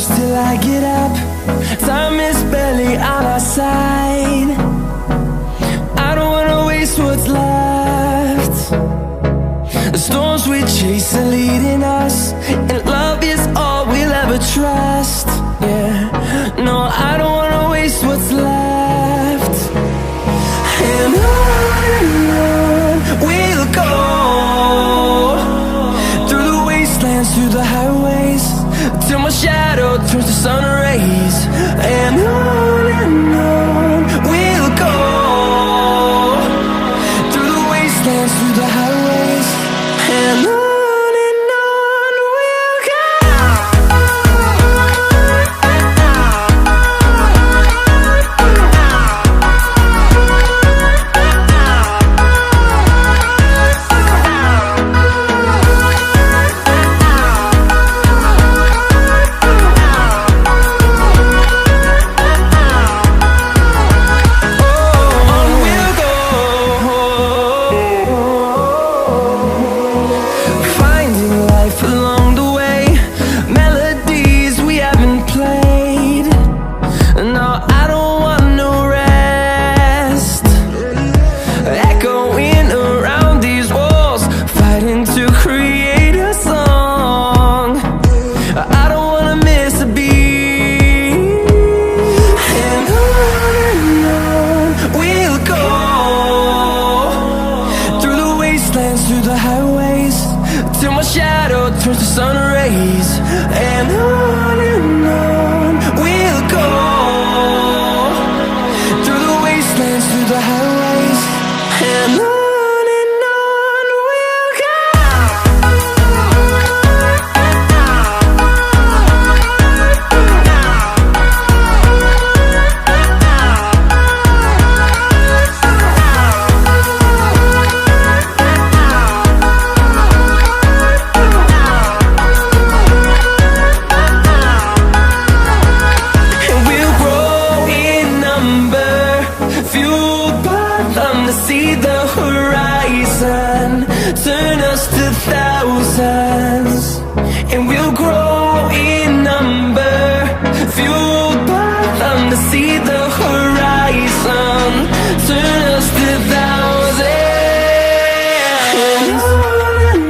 close till I get up. Time is barely on our side. I don't wanna waste what's left. The storms we chase are leading us, and love is all we'll ever trust. Yeah, no, I don't wanna waste what's left. And on we'll go, through the wastelands, through the highways, till my shadow turns to sun rays. And on we'll go, through the wastelands, through the highways, and on we'll go. Along the way, melodies we haven't played. No, I don't want no rest. Echoing around these walls, fighting to create a song. I don't wanna miss a beat. And on we'll go, through the wastelands, through the highways, till my shadow turns to sun rays. And on we'll go, through the wastelands, through the highways.